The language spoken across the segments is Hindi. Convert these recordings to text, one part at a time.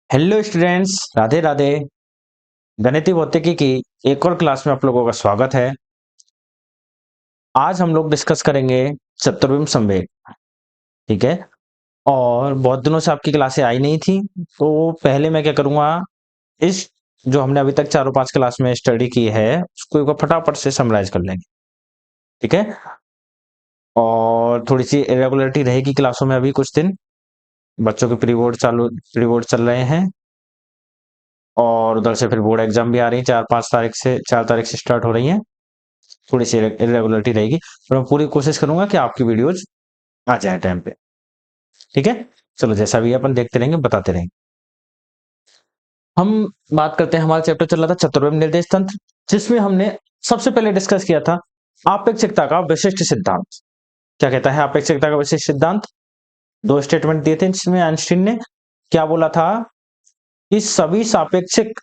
Hello students, Radhe Radhe. गणितीय भौतिकी की एक और क्लास में आप लोगों का स्वागत है। आज हम लोग डिस्कस करेंगे चतुर्विम संवेग। ठीक है। और बहुत दिनों से आपकी क्लासें आई नहीं थी, तो पहले मैं क्या करूंगा, इस जो हमने अभी तक चारों पांच क्लास में स्टडी की है उसको एक बार फटाफट से समराइज कर लेंगे। ठीक है। और थोड़ी सी इरेगुलरिटी रहेगी क्लासों में अभी कुछ दिन। बच्चों के प्री बोर्ड चल रहे हैं और उधर से फिर बोर्ड एग्जाम भी आ रही है। 4 तारीख से स्टार्ट हो रही है। थोड़ी सी इरेगुलरिटी रहेगी, पर मैं पूरी कोशिश करूंगा कि आपकी वीडियोज आ जाए टाइम पे। ठीक है। चलो, जैसा भी है अपन देखते रहेंगे, बताते रहेंगे। हम बात करते हैं, हमारा चैप्टर चल रहा था चतुर्विम निर्देश तंत्र, जिसमें हमने सबसे पहले डिस्कस किया था आपेक्षिकता का विशिष्ट सिद्धांत। क्या कहता है आपेक्षिकता का विशिष्ट सिद्धांत? दो स्टेटमेंट दिए थे इसमें। आइंस्टीन ने क्या बोला था कि सभी सापेक्षिक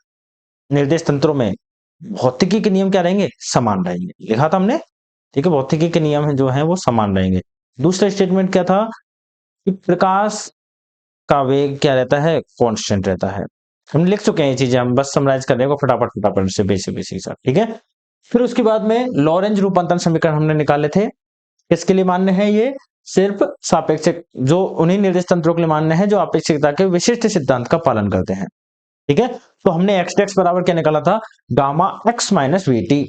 निर्देश तंत्रों में भौतिकी के नियम क्या रहेंगे? समान रहेंगे। लिखा था हमने। ठीक है, भौतिकी के नियम जो है वो समान रहेंगे। दूसरा स्टेटमेंट क्या था कि प्रकाश का वेग क्या रहता है? कांस्टेंट रहता है। हम लिख चुके हैं ये चीजें, हम बस समराइज कर रहे हैं फटाफट फटाफट से बेसिक बेसिक सा। ठीक है। फिर उसके बाद में लॉरेंज रूपांतरण समीकरण हमने निकाले थे। किसके लिए मान्य है ये? सिर्फ सापेक्षिक, जो उन्हीं निर्देश तंत्रों के लिए मान्य है जो अपेक्षिकता के विशिष्ट सिद्धांत का पालन करते हैं। ठीक है। तो हमने एक्स डैश बराबर क्या निकाला था? Gamma x minus v t.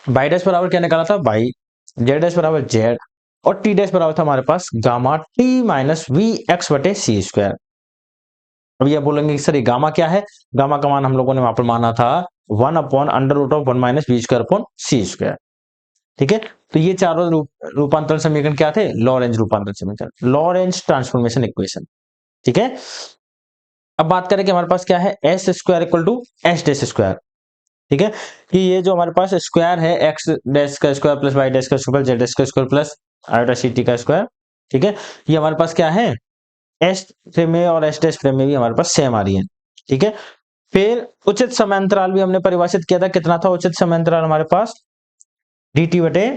Y dash बराबर क्या निकाला था? बाई। जेड डैश बराबर जेड। और टी डैश बराबर था हमारे पास gamma t minus v x बटे सी स्क्वायर। अब ये बोलेंगे कि सर ये गामा क्या है? गामा का मान हम लोगों ने वहां पर माना था 1/√1 minus B square upon C square. ठीक है। तो ये चारों रूपांतरण समीकरण क्या थे? लॉरेंज रूपांतरण समीकरण, लॉरेंज ट्रांसफॉर्मेशन इक्वेशन। ठीक है। अब बात करें कि हमारे पास क्या है, S square equal to S dash square. ठीक है। कि ये जो हमारे पास स्क्वायर है, एक्स डैश का स्क्वायर प्लस वाई डैश का स्क्वायर जेड डैश का square plus iota C T का स्क्वायर। ठीक है। ये हमारे पास क्या है, एस फ्रेम में और एस डैश फ्रेम में भी हमारे पास सेम आ रही है। ठीक है। फिर उचित समांतराल भी हमने परिभाषित किया था। कितना था उचित समांतराल हमारे पास? डी टी बटे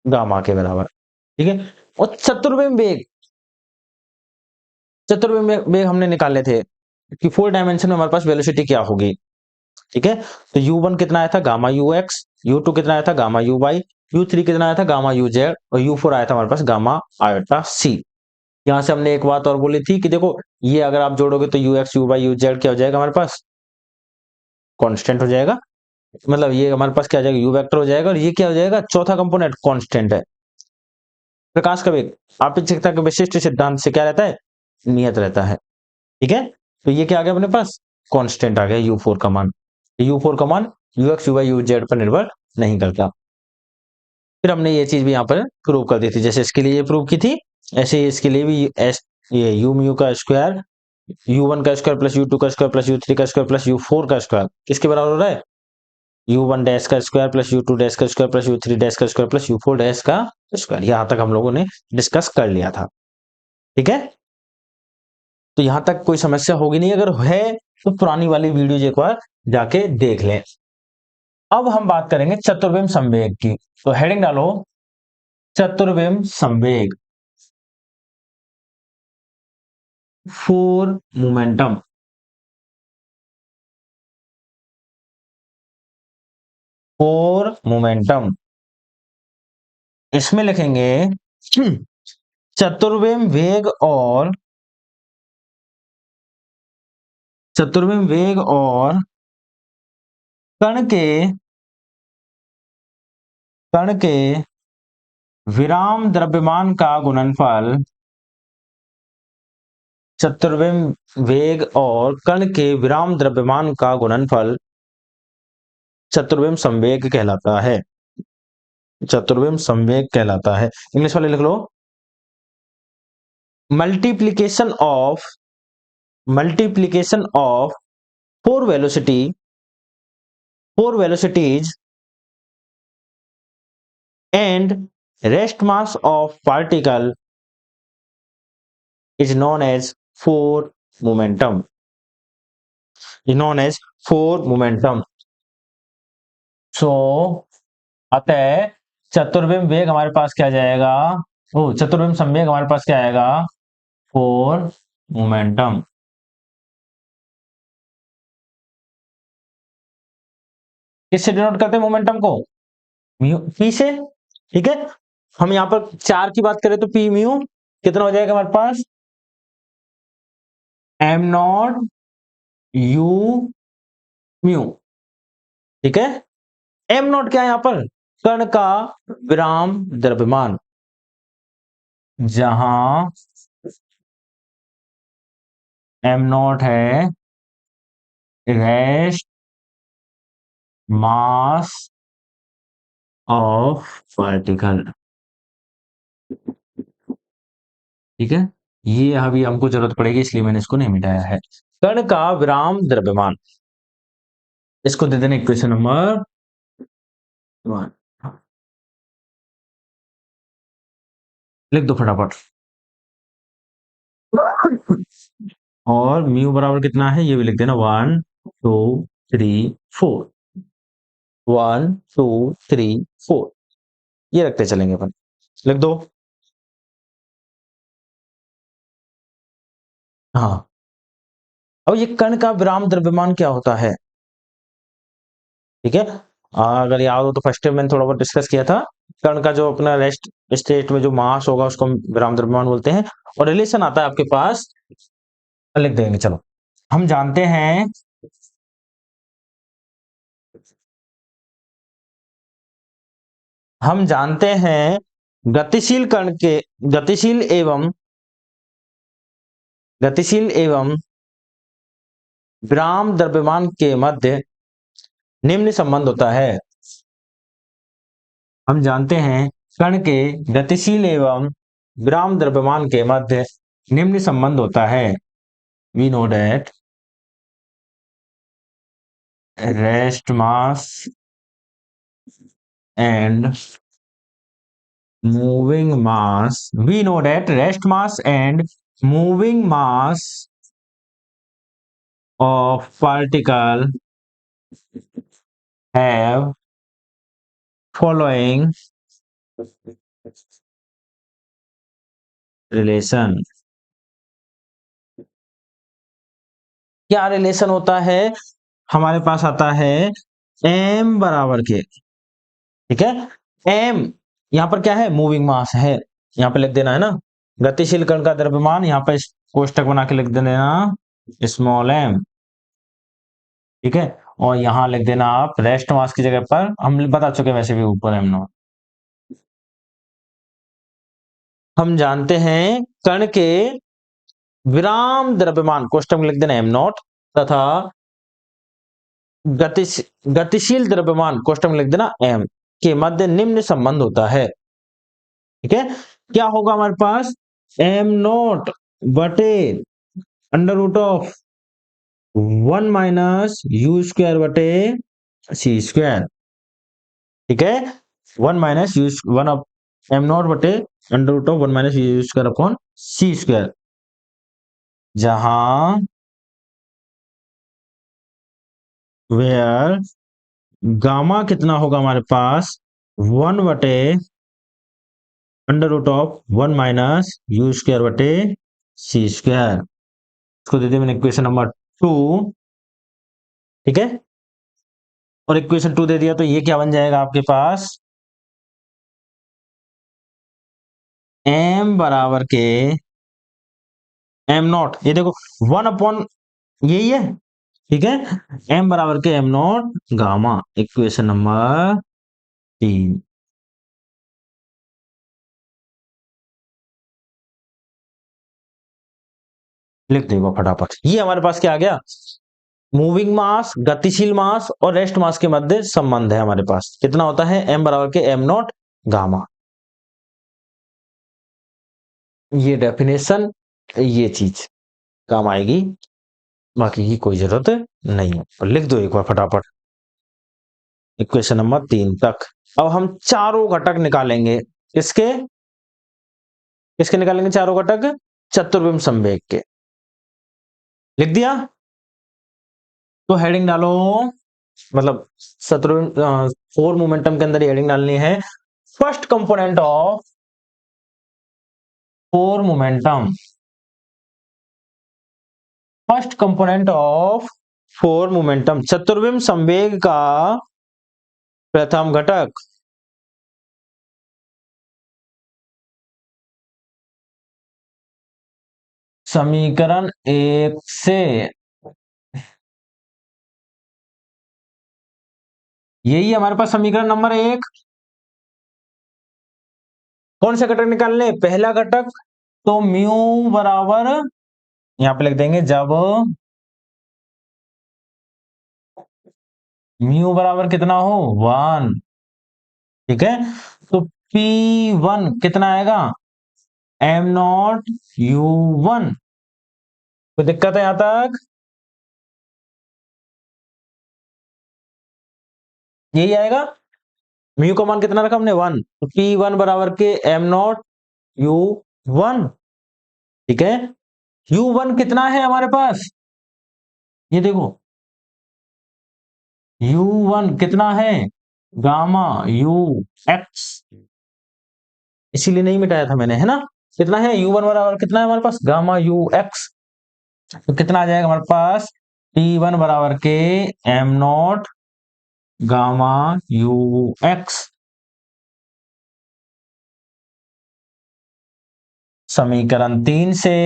गामा के बराबर। ठीक है। और चतुर्विम वेग हमने निकाले थे कि 4 डायमेंशन में हमारे पास वेलोसिटी क्या होगी। ठीक है। तो u1 कितना आया था? Gamma you x. u2 कितना आया था? Gamma you Y. u3 कितना आया था? Gamma you Z. और u4 आया था हमारे पास गामा आयोटा सी। यहां से हमने एक बात और बोली थी कि देखो, ये अगर आप जोड़ोगे तो you X U Y U Z क्या हो जाएगा हमारे पास? कांस्टेंट हो जाएगा। मतलब ये हमारे पास क्या हो जाएगा? यू वेक्टर हो जाएगा। और ये क्या हो जाएगा? चौथा कंपोनेंट कांस्टेंट है। प्रकाश का वेग आपेक्षिकता के विशिष्ट सिद्धांत से क्या रहता है? नियत रहता है। ठीक है। तो ये क्या आ गया अपने पास? कांस्टेंट आ गया u4 का मान। u4 का मान you X U Y U Z पर निर्भर नहीं करता। फिर हमने ये चीज भी यहाँ पर प्रूव कर दी थी। जैसे इसके लिए ये प्रूव की थी, ऐसे ही इसके लिए भी एस ये यू म्यू का स्क्वायर u1 का स्क्वायर प्लस u2 का स्क्वायर प्लस u3 का स्क्वायर प्लस u4 का स्क्वायर किसके बराबर हो रहा है? u1 डैश का स्क्वायर प्लस u2 डैश का स्क्वायर प्लस u3 डैश का स्क्वायर प्लस u4 डैश का स्क्वायर। यहां तक हम लोगों ने डिस्कस कर लिया था। ठीक है। तो यहां तक कोई समस्या होगी नहीं। अगर है तो पुरानी वाली वीडियो एक बार जाके देख लें। अब हम बात करेंगे चतुर्विम संवेग की। तो हेडिंग डालो चतुर्विम संवेग फोर मोमेंटम। फोर मोमेंटम इसमें लिखेंगे चतुर्विम वेग और चतुर्विम वेग और कण के कण के विराम द्रव्यमान का गुणनफल। चतुर्विम वेग और कण के विराम द्रव्यमान का गुणनफल चतुर्विम संवेग कहलाता है। चतुर्विम संवेग कहलाता है। इंग्लिश वाले लिख लो, multiplication of four velocity four velocities and rest mass of particle is known as four momentum. Four momentum. So अतः चतुर्विम वेग हमारे पास क्या जाएगा? ओ, चतुर्विम संवेग हमारे पास क्या आएगा? Four momentum. किससे डिनोट करते हैं मोमेंटम को? म्यू पी से। ठीक है, हम यहां पर चार की बात करें तो पी म्यू कितना हो जाएगा हमारे पास? M nought u mu. ठीक है, एम नॉट क्या है यहां पर? कण का विराम द्रव्यमान, जहां एम नॉट है रेस्ट मास ऑफ पार्टिकल। ठीक है, ये अभी हमको जरूरत पड़ेगी इसलिए मैंने इसको नहीं मिटाया है। कण का विराम द्रव्यमान, इसको दे देना इक्वेशन नंबर 1। लिख दो फटाफट। और म्यू बराबर कितना है ये भी लिख देना, 1 2 3 4। 1 2 3 4 ये रखते चलेंगे अपन। लिख दो। हाँ, अब ये कण का विराम द्रव्यमान क्या होता है? ठीक है, अगर याद हो तो फर्स्ट टाइम मैंने थोड़ा बहुत डिस्कस किया था। कण का जो अपना रेस्ट स्टेट में जो मास होगा उसको हम विराम द्रव्यमान बोलते हैं। और रिलेशन आता है आपके पास, लिख देंगे चलो। हम जानते हैं हम जानते हैं गतिशील कण के गतिशील एवं गतिशील एवं विराम द्रव्यमान के मध्य निम्न संबंध होता है। हम जानते हैं कण के गतिशील एवं विराम द्रव्यमान के मध्य निम्न संबंध होता है। We know that rest mass and moving mass, we know that rest mass and moving mass of particle have following relation। क्या रिलेशन होता है? हमारे पास आता है m बराबर के। ठीक है, m यहां पर क्या है? मूविंग मास है, यहां पर लिख देना है ना। गतिशील कण का द्रव्यमान यहां पर कोष्टक बना के लिख देना स्मॉल m। ठीक है, और यहां लिख देना आप रेस्ट मास की जगह पर, हम बता चुके वैसे भी ऊपर एम नॉट। हम जानते हैं कण के विराम द्रव्यमान कोष्टक में लिख देना एम नॉट, तथा गतिशील द्रव्यमान कोष्टक में लिख देना एम के मध्य निम्न संबंध होता है। ठीक है, क्या होगा हमारे पास? एम नॉट बटे अंडर रूट ऑफ 1 - u² बटे सी स्क्वायर। ठीक है, 1 - एम नॉट बटे under root of 1 - u² upon C square, जहां वेयर गामा कितना होगा हमारे पास? 1 बटे अंडर रूट ऑफ 1 - u² बटे सी स्क्वायर। इसको दे दिया मैंने इक्वेशन नंबर 2। ठीक है, और इक्वेशन 2 दे दिया तो ये क्या बन जाएगा आपके पास? m बराबर के एम नॉट, ये देखो 1 अपॉन यही है। ठीक है, m बराबर के am not gamma, equation number 3। लिख देगा फटाफट। ये हमारे पास क्या आ गया? मूविंग मास, गतिशील मास और रेस्ट मास के मध्य संबंध है हमारे पास। कितना होता है? m बराबर के एम नॉट गामा। ये डेफिनेशन, ये चीज काम आएगी, बाकी की कोई जरूरत नहीं है। और लिख दो एक बार फटाफट इक्वेशन नंबर 3 तक। अब हम चारों घटक निकालेंगे। किसके किसके निकालेंगे चारों घटक? चतुर्विम संवेग के। लिख दिया? तो हेडिंग डालो, मतलब चतुर्विम फोर मोमेंटम के अंदर हेडिंग डालनी है, first component of four momentum. First component of four momentum, चतुर्विम संवेग का प्रथम घटक समीकरण एक से, यही है हमारे पास समीकरण नंबर एक। कौन सा घटक निकालने, पहला घटक। तो म्यू बराबर, यहां पे लिख देंगे जब म्यू बराबर कितना हो 1, ठीक है। तो P1 कितना आएगा, एम नॉट U1। कोई दिक्कत है यहां तक, यही आएगा। म्यू का मान कितना रखा हमने 1, तो P1 बराबर के एम नॉट U1, ठीक है। U1 कितना है हमारे पास, ये देखो U1 कितना है, गामा U एक्स, इसीलिए नहीं मिटाया था मैंने, है ना। कितना है U1 बराबर, कितना है हमारे पास, गामा U एक्स। तो कितना आ जाएगा हमारे पास, P1 बराबर के am not gamma U x. समीकरण 3 से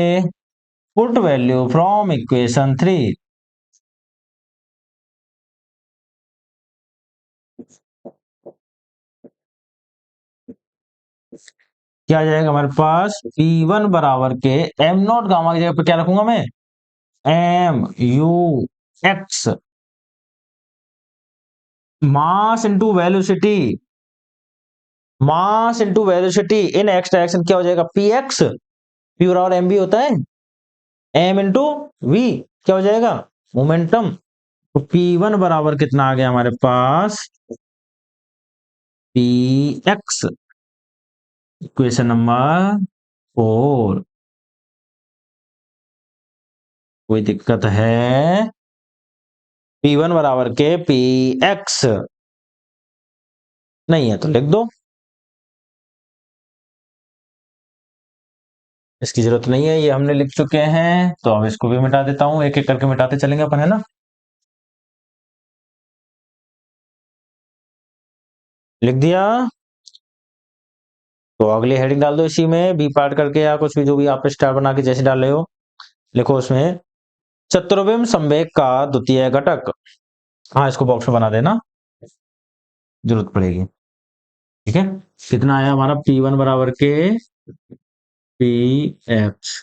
पुट वैल्यू फ्रॉम इक्वेशन 3, क्या आ जाएगा हमारे पास, P1 बराबर के एम नॉट गामा की जगह पर क्या रखूंगा मैं, M U X, mass into velocity, mass into velocity in X direction क्या हो जाएगा, पी एक्स, पी और एम भी होता है, एम इंटू वी क्या हो जाएगा, मोमेंटम। तो P1 बराबर कितना आ गया हमारे पास, पी एक्स, इक्वेशन नंबर 4। कोई दिक्कत है, P1 बराबर के पी एक्स, नहीं है तो लिख दो, इसकी जरूरत नहीं है, ये हमने लिख चुके हैं। तो अब इसको भी मिटा देता हूं, एक एक करके मिटाते चलेंगे अपन, है ना। लिख दिया, तो अगली हेडिंग डाल दो इसी में, बी पार्ट करके या कुछ भी, जो भी आप स्टार बना के जैसे डाल रहे हो, लिखो उसमें चतुर्विम संवेग का द्वितीय घटक। हाँ, इसको बॉक्स में बना देना, जरूरत पड़ेगी, ठीक है। कितना आया हमारा, P1 बराबर के पी एक्स।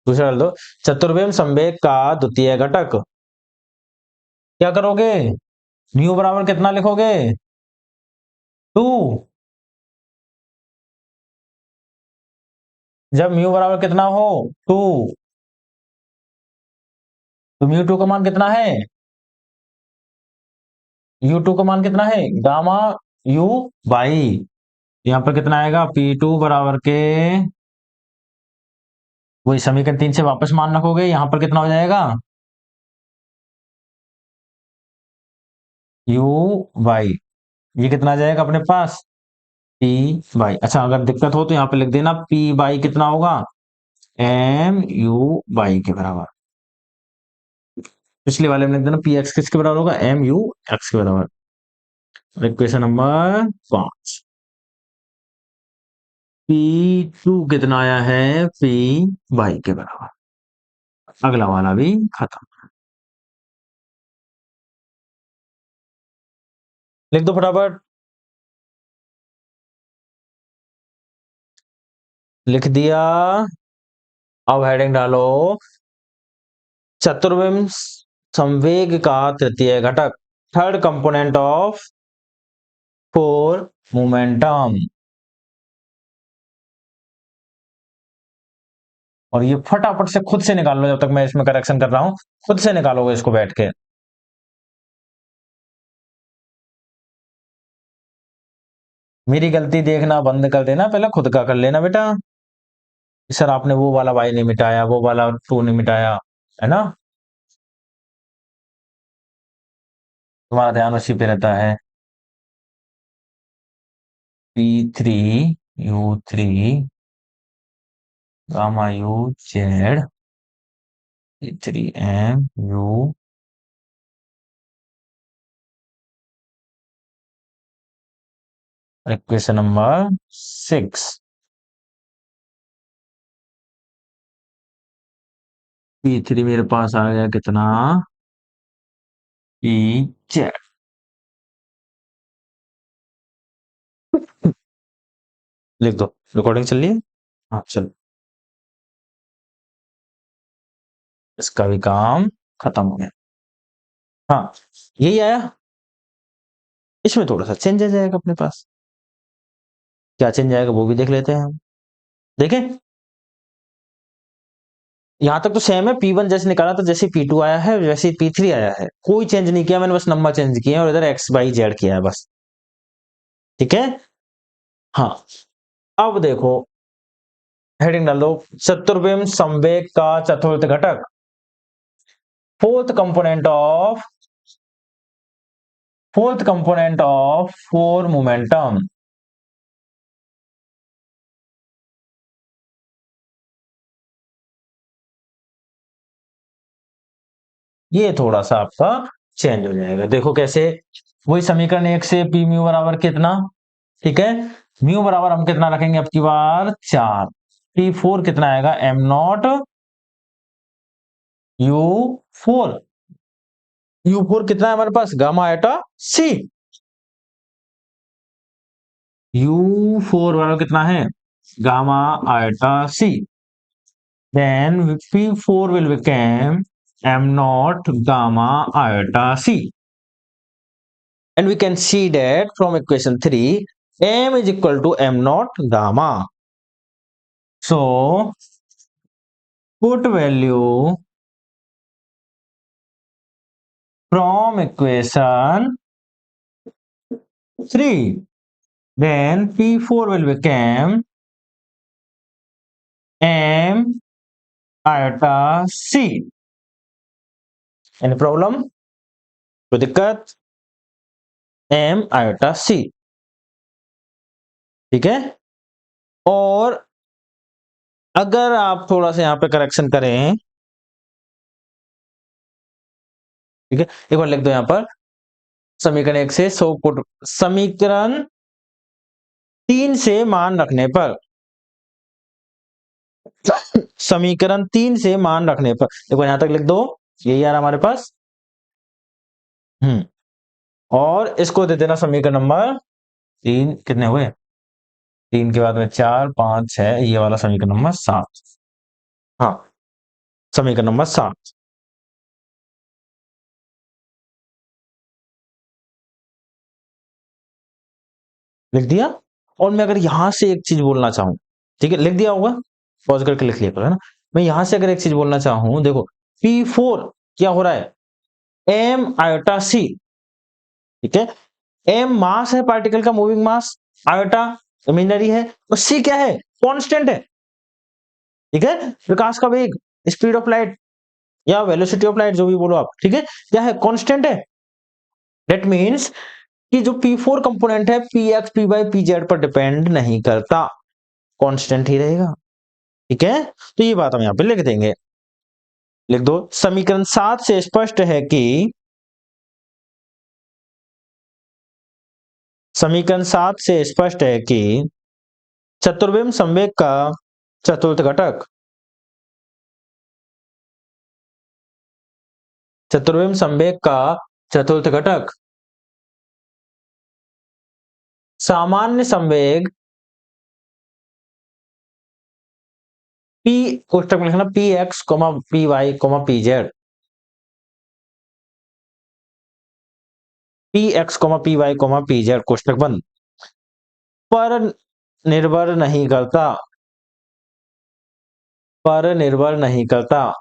दूसरा डाल दो, चतुर्विम संवेग का द्वितीय घटक, क्या करोगे, न्यू बराबर कितना लिखोगे, 2। जब म्यू बराबर कितना हो 2, तो म्यू टू का मान कितना है, U2 का मान कितना है, गामा U बाई, यहाँ पर कितना आएगा, P2 बराबर के, वही समीकरण 3 से वापस मान रखोगे, यहाँ पर कितना हो जाएगा, U बाई, ये कितना आ जाएगा अपने पास, P बाई। अच्छा, अगर दिक्कत हो तो यहाँ पे लिख देना P बाई कितना होगा, एम यू बाई के बराबर। पिछले वाले में लिख देना P एक्स किसके बराबर होगा, एम यू एक्स के बराबर। इक्वेशन नंबर 5, P2 कितना आया है, P बाई के बराबर। अगला वाला भी खत्म, लिख दो फटाफट, लिख दिया। अब हेडिंग डालो, चतुर्विम संवेग का तृतीय घटक, third component of four momentum. और ये फटाफट से खुद से निकाल लो, जब तक मैं इसमें करेक्शन कर रहा हूं, खुद से निकालोगे इसको बैठ के। मेरी गलती देखना बंद कर देना, पहले खुद का कर लेना बेटा। सर आपने वो वाला वाई नहीं मिटाया, वो वाला टू नहीं मिटाया, है ना, तुम्हारा ध्यान उसी पे रहता है। P3 U3 gamma U Z P3 M U equation number 6, P3 मेरे पास आ गया कितना, P जेड। लिख दो, रिकॉर्डिंग चल रही है। हाँ चलो, इसका भी काम खत्म हो गया। हाँ, यही आया। इसमें थोड़ा सा चेंज आ जाएगा अपने पास। क्या चेंज आएगा वो भी देख लेते हैं हम। देखें, यहाँ तक तो सेम है। P1 जैसे निकाला था, जैसे P2 आया है वैसे P3 आया है। कोई चेंज नहीं किया मैंने, बस नंबर चेंज किया और इधर एक्स वाई जेड किया है बस। ठीक है। हाँ, अब देखो, हेडिंग डाल दो, चतुर्विम संवेग का चतुर्थ घटक, fourth component of four momentum. ये थोड़ा सा आपका चेंज हो जाएगा। देखो कैसे, वही समीकरण एक से पी म्यू बराबर कितना, ठीक है, म्यू बराबर हम कितना रखेंगे अब की बार 4, P4 कितना आएगा, m0 U4। U4 कितना है हमारे पास, गामा एटा C। U4 वाला कितना है, gamma eta C। Then P4 will become m naught gamma iota C. And we can see that from equation 3, m is equal to m naught gamma. So, put value from equation 3. Then P4 will become m iota C. Any problem? कोई दिक्कत, m iota C। ठीक है। और अगर आप थोड़ा सा यहाँ पे करेक्शन करें, ठीक है, एक बार लिख दो यहाँ पर, समीकरण 1 से सो पुट, समीकरण 3 से मान रखने पर, समीकरण 3 से मान रखने पर, एक बार यहां तक लिख दो, यही आ रहा हमारे पास। और इसको दे देना समीकरण नंबर 3, कितने हुए, 3 के बाद में 4 5 6, ये वाला समीकरण नंबर 7। हाँ, समीकरण नंबर 7 लिख दिया। और मैं अगर यहां से एक चीज बोलना चाहूं, ठीक है, लिख दिया होगा, पॉज करके लिख लिया करो, है ना। मैं यहां से अगर एक चीज बोलना चाहूं, देखो P4 क्या हो रहा है, m आयोटा C। ठीक है, m मास है पार्टिकल का, मूविंग मास, आयोटा इमेजिनरी है, और C क्या है, कांस्टेंट है। ठीक है, प्रकाश का वेग, स्पीड ऑफ लाइट या वेलोसिटी ऑफ लाइट, जो भी बोलो आप, ठीक है, क्या है, कांस्टेंट है। दैट मींस कि जो P4 कंपोनेंट है Px Py Pz पर डिपेंड नहीं करता, कांस्टेंट ही रहेगा। ठीक है, तो ये बात हम यहां पे लिख देंगे। लिख दो, समीकरण 7 से स्पष्ट है कि, समीकरण 7 से स्पष्ट है कि चतुर्विम संवेग का चतुर्थ घटक, चतुर्विम संवेग का चतुर्थ घटक सामान्य संवेग P, कोष्टक में लिखना Px, Py, Pz, Px, Py, Pz कोष्टक बंद, पर निर्भर नहीं करता, पर निर्भर नहीं करता,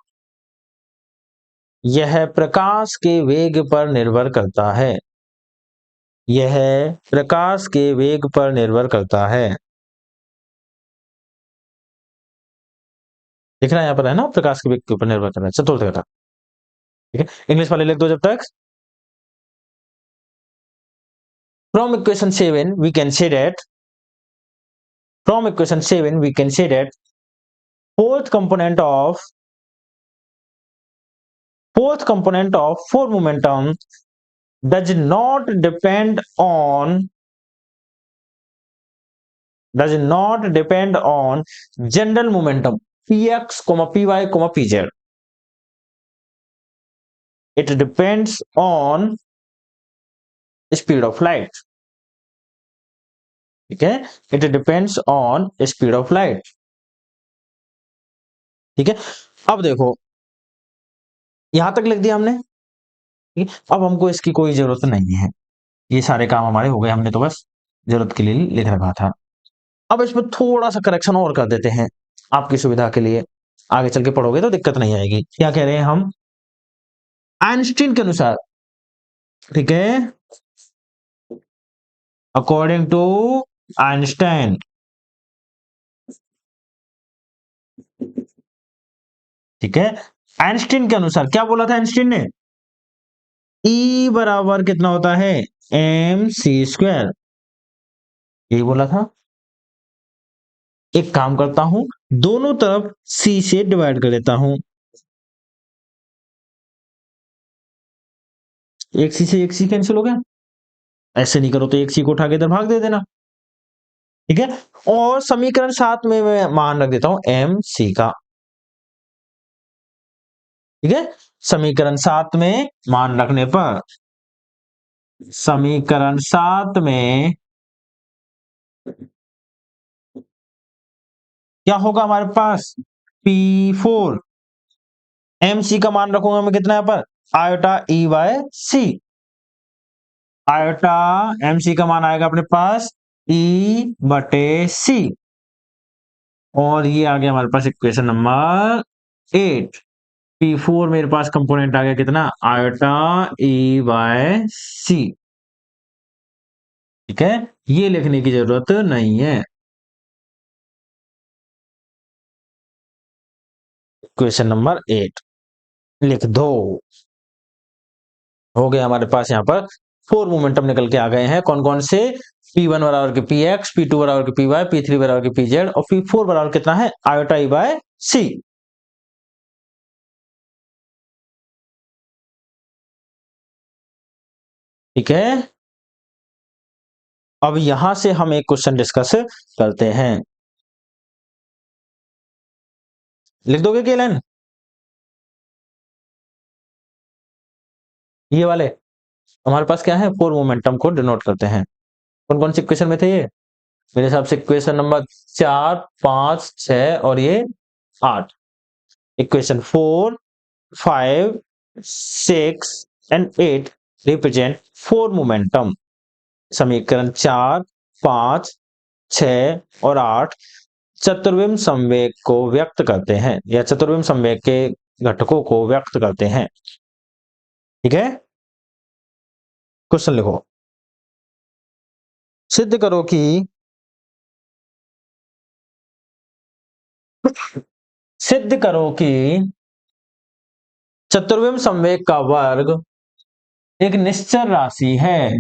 यह प्रकाश के वेग पर निर्भर करता है, यह प्रकाश के वेग पर निर्भर करता है। दिख रहा है यहाँ पर, है ना, प्रकाश के वेग के ऊपर निर्भर कर रहा है, चतुर्थ घटक। ठीक है, इंग्लिश वाले लिख दो जब तक। From equation 7 we can say that, from equation 7 we can say that fourth component of, fourth component of four momentum does not depend on does not depend on general momentum px, py, pz. It depends on speed of light. ठीक है, it depends on speed of light. ठीक है, अब देखो यहां तक लिख दिया हमने. ठीक है, अब हमको इसकी कोई जरूरत नहीं है, ये सारे काम हमारे हो गए, हमने तो बस जरूरत के लिए लिख रखा था. अब इसमें थोड़ा सा करेक्शन और कर देते हैं आपकी सुविधा के लिए, आगे चल के पढ़ोगे तो दिक्कत नहीं आएगी. क्या कह रहे हैं हम, आइंस्टीन के अनुसार. ठीक है, अकॉर्डिंग टू आइंस्टाइन. ठीक है, आइंस्टीन के अनुसार क्या बोला था आइंस्टीन ने, ई बराबर कितना होता है, एम सी स्क्वायर. यही बोला था. एक काम करता हूं, दोनों तरफ सी से डिवाइड कर देता हूं. एक सी से एक सी कैंसिल हो गया. ऐसे नहीं करो तो एक सी को उठा के इधर भाग दे देना. ठीक है, और समीकरण 7 में मैं मान रख देता हूं एम सी का. ठीक है, समीकरण 7 में मान रखने पर, समीकरण 7 में क्या होगा हमारे पास, P4. एम सी का मान रखूंगा मैं कितना, यहाँ पर iota E by C. Iota M C का मान आएगा अपने पास ई बटे सी. और ये आ गया हमारे पास इक्वेशन नंबर 8. P4 मेरे पास कंपोनेंट आ गया कितना, आयोटा ई बाय सी. ठीक है, ये लिखने की जरूरत नहीं है. क्वेश्चन नंबर 8 लिख दो. हो गया हमारे पास यहाँ पर 4 मोमेंटम निकल के आ गए हैं. कौन कौन से, P1 बराबर के Px, P2 बराबर के Py, P3 बराबर के Pz और P4 बराबर कितना है, आयोटा ई बाय सी. ठीक है, अब यहां से हम एक क्वेश्चन डिस्कस करते हैं. लिख दोगे केलन, ये वाले हमारे पास क्या है, 4 मोमेंटम को डिनोट करते हैं. कौन कौन से इक्वेशन में थे ये, मेरे हिसाब से इक्वेशन नंबर 4, 5, 6 और ये 8. Equation 4, 5, 6 and 8 represent 4 momentum. समीकरण 4, 5, 6 और 8 चतुर्विम संवेग को व्यक्त करते हैं, या चतुर्विम संवेग के घटकों को व्यक्त करते हैं. ठीक है, क्वेश्चन लिखो, सिद्ध करो कि सिद्ध करो कि चतुर्विम संवेग का वर्ग एक निश्चल राशि है.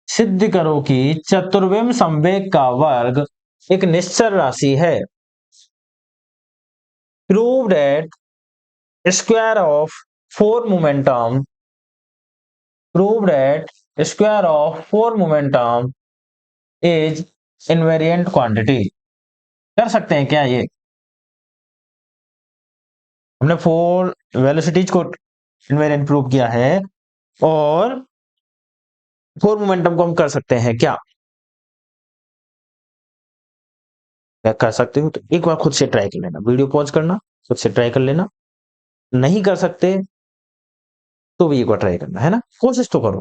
सिद्ध करो कि चतुर्विम संवेग का वर्ग एक निश्चल राशि है. Prove that square of 4 momentum, prove that square of 4 momentum is invariant quantity. कर सकते हैं क्या ये, हमने 4 वेलोसिटीज को इनवेरिएंट प्रूव किया है और 4 मोमेंटम को हम कर सकते हैं क्या, कर सकते हो तो एक बार खुद से ट्राई कर लेना, वीडियो पॉज करना, खुद से ट्राई कर लेना. नहीं कर सकते तो भी एक बार ट्राई करना है ना, कोशिश तो करो.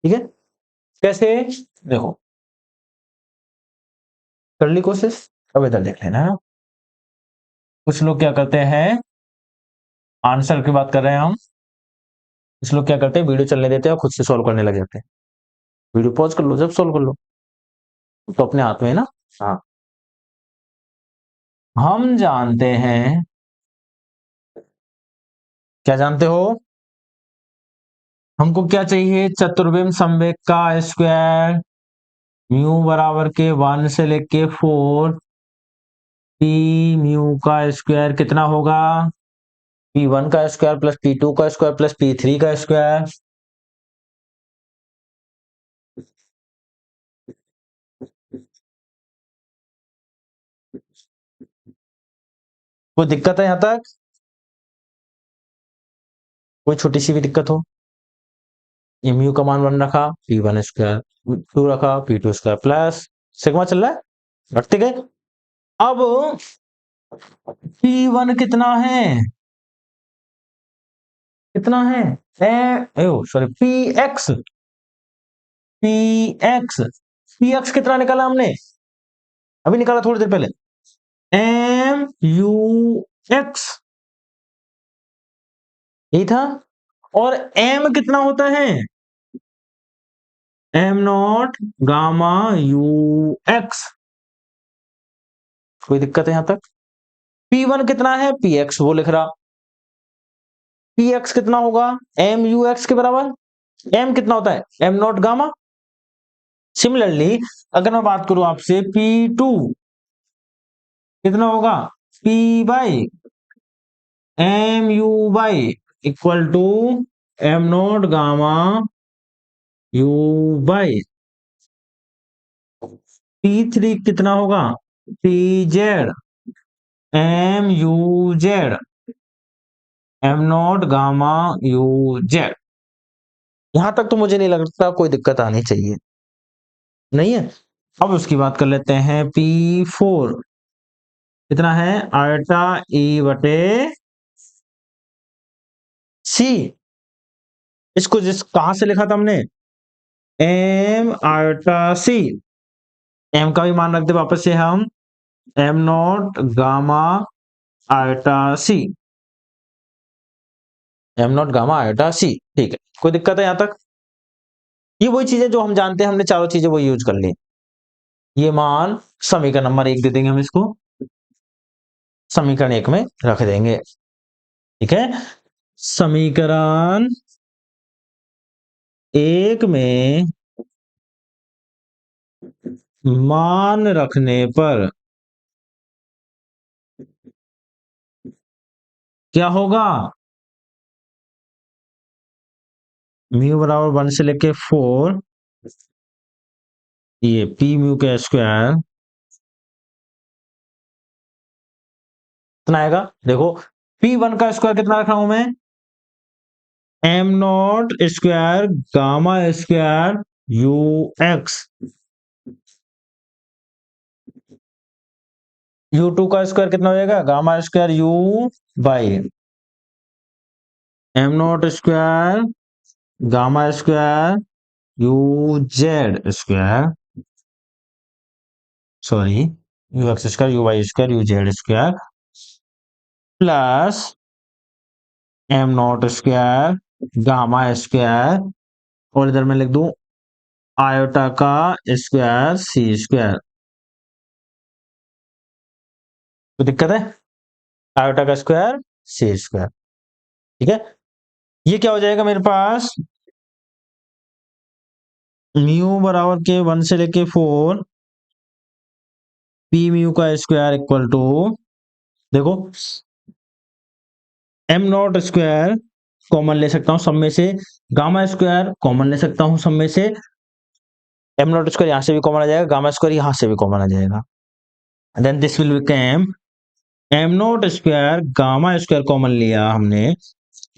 ठीक है, कैसे, देखो कर ली कोशिश, अब इधर देख लेना है. कुछ लोग क्या करते हैं, आंसर की बात कर रहे हैं हम, कुछ लोग क्या करते हैं, वीडियो चलने देते हैं और खुद से सॉल्व करने लग जाते हैं. वीडियो पॉज कर लो, जब सॉल्व कर लो तो अपने हाथ में है ना. हाँ, हम जानते हैं, क्या जानते हो, हमको क्या चाहिए, चतुर्विम संवेग का स्क्वायर, म्यू बराबर के 1 से लेके 4, पी म्यू का स्क्वायर कितना होगा, P1 का स्क्वायर प्लस P2 का स्क्वायर प्लस P3 का स्क्वायर. कोई दिक्कत है यहां तक? कोई छोटी सी भी दिक्कत हो? ये म्यू का मान 1 रखा, p1 स्क्वायर 2 रखा, p2 स्क्वायर प्लस सिग्मा चल रहा है, रखते गए। अब p1 कितना है? कितना है? Sorry, px। px px कितना निकाला हमने? अभी निकाला थोड़ी देर पहले। mux यही था। और m कितना होता है? m not gamma ux। कोई दिक्कत है यहां तक? p1 कितना है? px वो लिख रहा। px कितना होगा? mux के बराबर। m कितना होता है? m not gamma. सिमिलरली अगर मैं बात करूं आपसे, p2 कितना होगा? p by mu by equal to m not gamma u by. p3 कितना होगा? pz muz m not gamma uz। यहां तक तो मुझे नहीं लगता कोई दिक्कत आनी चाहिए, नहीं है। अब उसकी बात कर लेते हैं। p4 कितना है? आयटा e बटे c। इसको कहां से लिखा था हमने? m eta c। m का भी मान रख दे वापस से हम, m not gamma eta c। m not gamma eta c। ठीक है, कोई दिक्कत है यहां तक? ये वही चीजें जो हम जानते हैं, हमने चारों चीजें वो यूज कर ली। ये मान समीकरण नंबर 1 दे देंगे हम इसको, समीकरण 1 में रख देंगे। ठीक है, समीकरण 1 में मान रखने पर क्या होगा? म्यू बराबर 1 से लेके 4, ये पी म्यू का स्क्वायर कितना आएगा? देखो, p1 का स्क्वायर कितना रखा हूं मैं? m not square gamma square ux। u2 का स्क्वायर कितना हो जाएगा? Gamma square u by m not square gamma square uz square, sorry, ux square uy square uz square plus m not square gamma square, और इधर मैं लिख दूं आयोटा का स्क्वायर सी स्क्वायर। तो दिक्कत है? आयोटा का स्क्वायर सी स्क्वायर। ठीक है, ये क्या हो जाएगा मेरे पास? म्यू बराबर के 1 से लेके 4 पी म्यू का स्क्वायर इक्वल टू, देखो, एम नॉट स्क्वायर कॉमन ले सकता हूं सब में से, गामा स्क्वायर कॉमन ले सकता हूं सब में से। एम नॉट स्क्वायर यहां से भी कॉमन आ जाएगा, गामा स्क्वायर यहां से भी कॉमन आ जाएगा। Then this will become m not square gamma square common लिया हमने,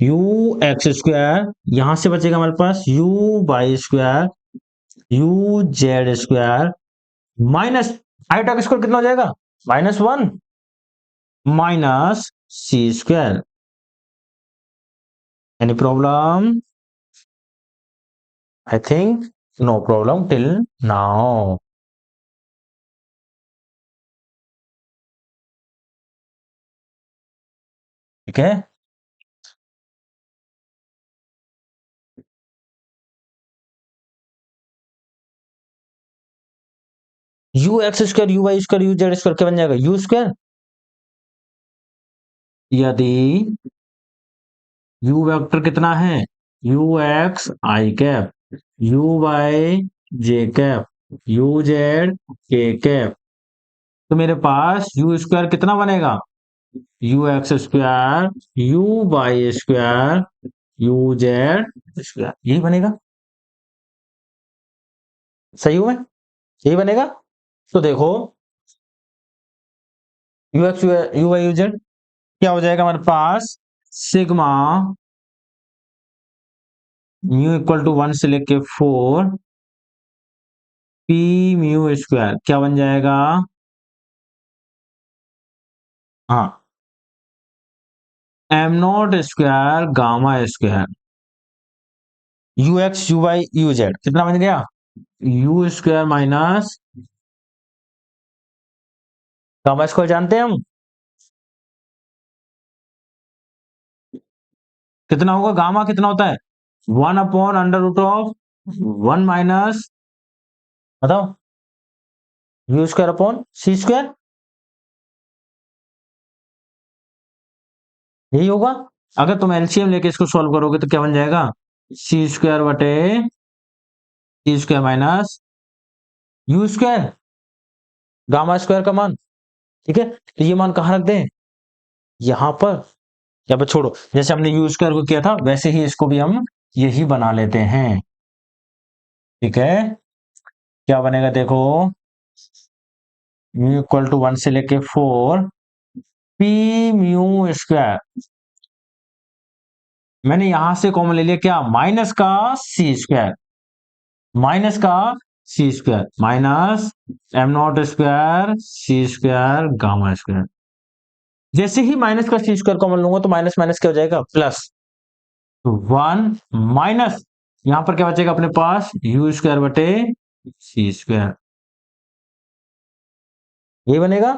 यू एक्स स्क्वायर यहां से बचेगा हमारे पास u y square you Z square minus iota का स्क्वायर कितना हो जाएगा? -1 minus c square. Any problem? I think no problem till now. ठीक है, u x square you Y square you Z square क्या बन जाएगा? U square. यदि यू वेक्टर कितना है? U X I cap U Y J cap U Z K cap, तो मेरे पास यू स्क्वायर कितना बनेगा? U x square you Y square you Z square, यही बनेगा। सही हूं मैं? यही बनेगा। तो देखो, U X U Y U Z क्या हो जाएगा हमारे पास, सिग्मा म्यू इक्वल टू 1 से लेके 4 पी म्यू स्क्वायर क्या बन जाएगा, हाँ, M not square gamma square U X U Y U Z कितना बन गया, U square minus gamma square जानते हैं हम, कितना होगा, गामा कितना होता है 1/√ऑफ 1 माइनस, बताओ, U square upon C square, यही होगा। अगर तुम एलसीएम लेके इसको सॉल्व करोगे तो क्या बन जाएगा, सी स्क्वायर बटे c square minus u square gamma square का मान, ठीक है। तो ये मान कहाँ रख दें, यहां पर, यहाँ पे छोड़ो, जैसे हमने यू स्क्वायर को किया था वैसे ही इसको भी हम यही बना लेते हैं, ठीक है। क्या बनेगा देखो, म्यू इक्वल टू 1 से लेके 4 पी म्यू स्क्वायर, मैंने यहां से कॉमन ले लिया क्या, माइनस का सी स्क्वायर, माइनस का c square minus am not square C square gamma square, जैसे ही माइनस का सी स्क्वायर कॉमन लूंगा तो माइनस माइनस क्या हो जाएगा प्लस, तो 1 माइनस यहां पर क्या बचेगा अपने पास, यू स्क्वायर बटे सी स्क्वायर, ये बनेगा।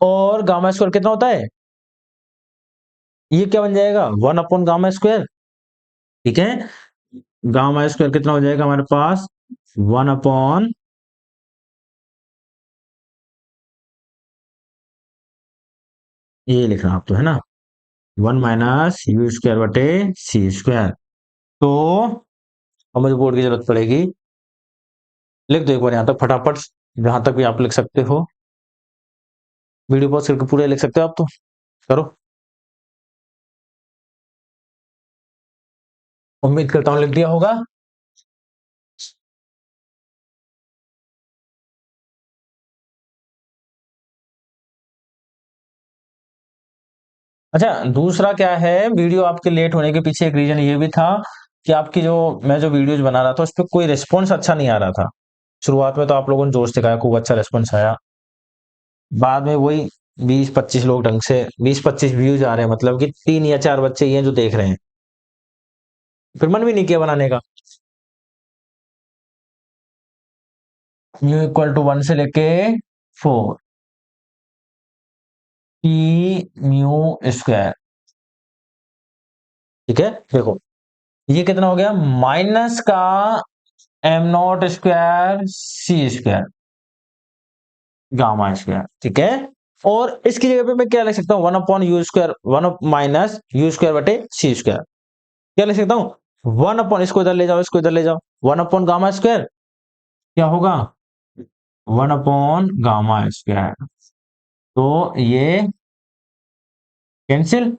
और गामा स्क्वायर कितना होता है, ये क्या बन जाएगा 1 अपॉन गामा स्क्वायर, ठीक है। गामा स्क्वायर कितना हो जाएगा हमारे पास 1 अपॉन, ये लिखना आप तो है ना, 1 माइनस यू स्क्वायर बटे सी स्क्वायर। तो अब मुझे बोर्ड की जरूरत पड़ेगी, लिख दो एक बार यहां तक फटाफट, जहां तक भी आप लिख सकते हो, वीडियो पॉज करके पूरे लिख सकते हो आप तो, करो। उम्मीद करता हूं लिख दिया होगा। अच्छा, दूसरा क्या है, वीडियो आपके लेट होने के पीछे एक रीजन ये भी था कि आपकी जो, मैं जो वीडियोज बना रहा था उस पर कोई रिस्पॉन्स अच्छा नहीं आ रहा था। शुरुआत में तो आप लोगों ने जोश दिखाया, खूब अच्छा रिस्पॉन्स आया, बाद में वही 20-25 लोग ढंग से, 20-25 व्यूज आ रहे हैं, मतलब कि 3 या 4 बच्चे ही हैं जो देख रहे हैं, फिर मन भी नहीं किया बनाने का। म्यू इक्वल टू 1 से लेके 4 पी म्यू स्क्वायर, ठीक है। देखो ये कितना हो गया, माइनस का M not square C square gamma square, ठीक है। और इसकी जगह पे मैं क्या लिख सकता हूँ, 1/यू स्क्वायर, 1 माइनस यू स्क्वायर बटे सी स्क्वायर, क्या लिख सकता हूँ 1 अपॉन, इसको इधर ले जाओ, इसको इधर ले जाओ, 1 अपॉन गामा स्क्वायर क्या होगा, 1 अपॉन गामा स्क्वायर, तो ये कैंसिल,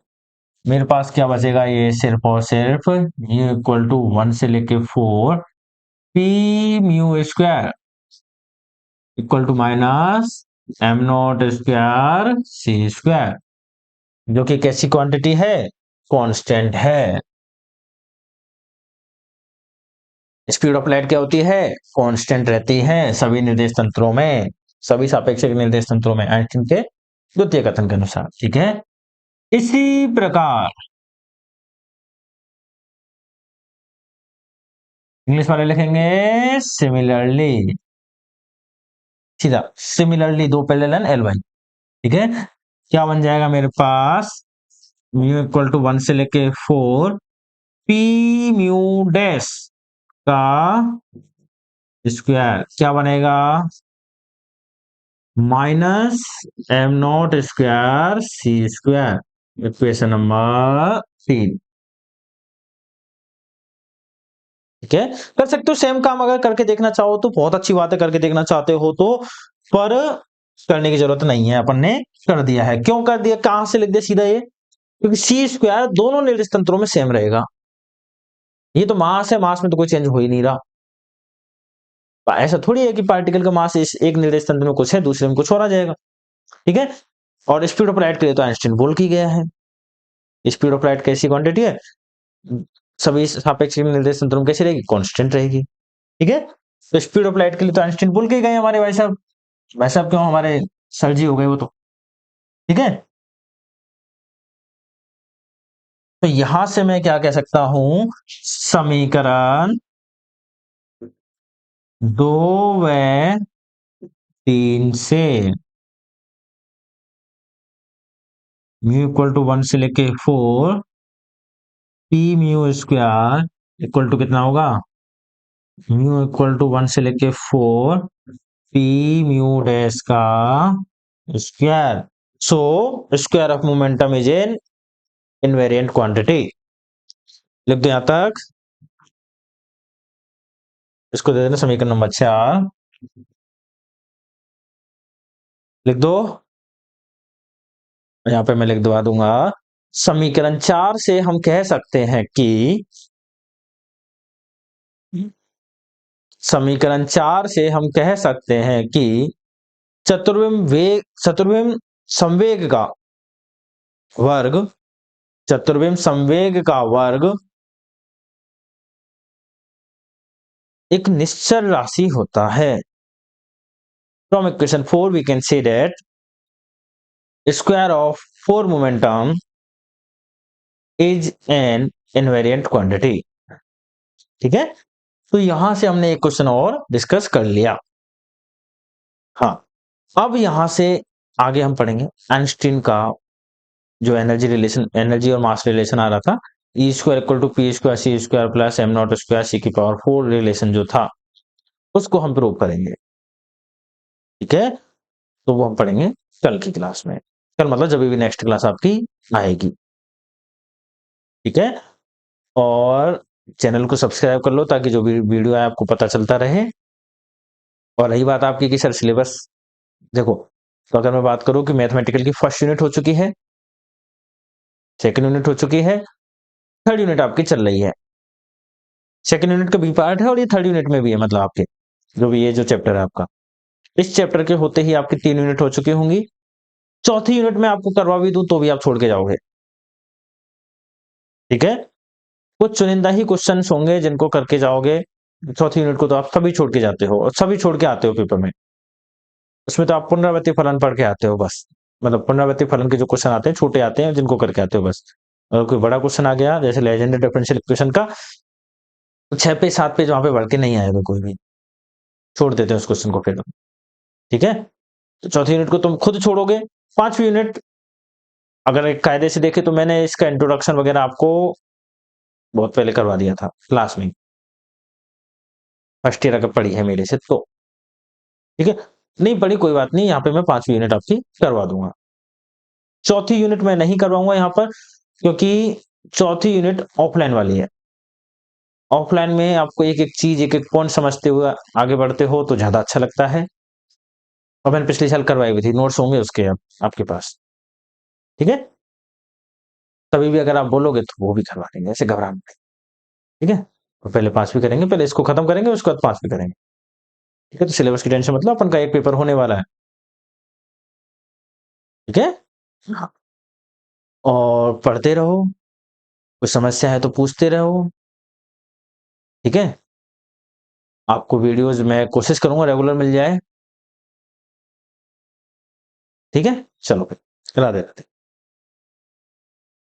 मेरे पास क्या बचेगा, ये सिर्फ और सिर्फ म्यू इक्वल टू 1 से लेके 4 P mu square equal to minus am not square C square, जो कि कैसी क्वांटिटी है, कांस्टेंट है। स्पीड ऑफ लाइट क्या होती है, कांस्टेंट रहती है सभी निर्देश तंत्रों में, सभी सापेक्षिक निर्देश तंत्रों में, आइंस्टीन के द्वितीय कथन के अनुसार, ठीक है। इसी प्रकार इंग्लिश वाले लिखेंगे सिमिलरली, सीधा सिमिलरली, दो पैरेलल एल वाई, ठीक है। क्या बन जाएगा मेरे पास, म्यू इक्वल टू 1 से लेके 4 पी म्यू डैश का स्क्वायर क्या बनेगा, minus am not square C square, equation number 3, ठीक है। कर सकते हो सेम काम, अगर करके देखना चाहो तो बहुत अच्छी बात है, करके देखना चाहते हो तो, पर करने की जरूरत नहीं है, अपन ने कर दिया है। क्यों कर दिया, कहां से लिख दिया सीधा ये, क्योंकि सी स्क्वायर दोनों निर्देश तंत्रों में सेम रहेगा, ये तो मास है, मास में तो कोई चेंज हो ही नहीं रहा। ऐसा थोड़ी है कि पार्टिकल का मास इस एक निर्देश तंत्र में कुछ है दूसरे में कुछ और आ जाएगा, ठीक है। और स्पीड ऑफ लाइट के लिए तो आइंस्टीन बोल के गया है, स्पीड ऑफ लाइट कैसी क्वांटिटी है, सभी सापेक्ष निर्देश तंत्र में कैसी रहेगी, कांस्टेंट रहेगी। ठीक है, तो स्पीड ऑफ लाइट के लिए तो आइंस्टीन बोल के गए हमारे भाई साहब, भाई साहब क्यों हमारे सर जी हो गए वो तो। ठीक है, तो यहां से मैं क्या कह सकता हूं, समीकरण 2 व 3 से म्यू इक्वल टू 1 से लेके 4 P mu square equal to कितना होगा, म्यू इक्वल टू 1 से लेके 4 पी म्यू डैश का square. So square of momentum is an invariant quantity. लिख दो यहां तक, इसको दे देना समीकरण नंबर 4, लिख दो, यहां पे मैं लिख दवा दूंगा, समीकरण 4 से हम कह सकते हैं कि, समीकरण 4 से हम कह सकते हैं कि चतुर्विम संवेग का वर्ग, चतुर्विम संवेग का वर्ग एक निश्चल राशि होता है। From equation 4 we can say that square of 4 momentum is an invariant quantity. ठीक है, तो यहां से हमने एक क्वेश्चन और डिस्कस कर लिया। हाँ, अब यहां से आगे हम पढ़ेंगे आइंस्टीन का जो एनर्जी रिलेशन, एनर्जी और मास रिलेशन आ रहा था, e square equal to p square C square plus m not square c की पावर 4 रिलेशन जो था, उसको हम प्रूव करेंगे। ठीक है, तो वो हम पढ़ेंगे कल की क्लास में, कल मतलब जब भी नेक्स्ट क्लास आपकी आएगी। ठीक है, और चैनल को सब्सक्राइब कर लो ताकि जो भी वीडियो है आपको पता चलता रहे। और रही बात आपकी कि सर सिलेबस, देखो, तो अगर मैं बात करूं कि मैथमेटिकल की फर्स्ट यूनिट हो चुकी है, सेकंड यूनिट हो चुकी है, थर्ड यूनिट आपकी चल रही है, सेकंड यूनिट का बी पार्ट है और ये थर्ड यूनिट में भी है, मतलब आपके जो भी ये जो चैप्टर है आपका, इस चैप्टर के होते ही आपकी 3 यूनिट हो चुकी होंगी। चौथी यूनिट में आपको करवा भी दूं तो भी आप छोड़ के जाओगे। ठीक है, कुछ चुनिंदा ही क्वेश्चन होंगे जिनको करके जाओगे, चौथी यूनिट को तो आप सभी छोड़ के जाते हो और सभी छोड़ के आते हो पेपर में। उसमें तो आप पुनरावृत्ति फलन पढ़ के आते हो बस, मतलब पुनरावृत्ति फलन के जो क्वेश्चन आते हैं छोटे आते हैं जिनको करके आते हो बस। अगर कोई बड़ा क्वेश्चन आ गया जैसे लेजेंडरी डिफरेंशियल इक्वेशन का, तो 6 पेज 7 पेज वहां पे बढ़ के नहीं आएगा, कोई भी छोड़ देते हैं उस क्वेश्चन को फिर। ठीक है, तो चौथी यूनिट को तुम खुद छोड़ोगे। पांचवी यूनिट अगर एक कायदे से देखे तो मैंने इसका इंट्रोडक्शन वगैरह आपको बहुत पहले करवा दिया था क्लास में, फर्स्ट ईयर अगर पढ़ी है मेरे से तो। ठीक है, नहीं पढ़ी कोई बात नहीं, यहाँ पे मैं 5वीं यूनिट आपकी करवा दूंगा। चौथी यूनिट मैं नहीं करवाऊंगा यहाँ पर, क्योंकि चौथी यूनिट ऑफलाइन वाली है। ऑफलाइन में आपको एक एक चीज, एक एक पॉइंट समझते हुए आगे बढ़ते हो तो ज्यादा अच्छा लगता है। और मैंने पिछले साल करवाई हुई थी, नोट्स होंगे उसके आपके पास। ठीक है, तभी भी अगर आप बोलोगे तो वो भी करवा देंगे, ऐसे घबराना नहीं। ठीक है, तो पहले 5वीं करेंगे, पहले इसको खत्म करेंगे उसके बाद 5वीं करेंगे। ठीक है, तो सिलेबस की टेंशन मतलब अपन का एक पेपर होने वाला है। ठीक है, हाँ, और पढ़ते रहो, कोई समस्या है तो पूछते रहो। ठीक है, आपको वीडियोस मैं कोशिश करूंगा रेगुलर मिल जाए। ठीक है, चलो फिर राधे राधे।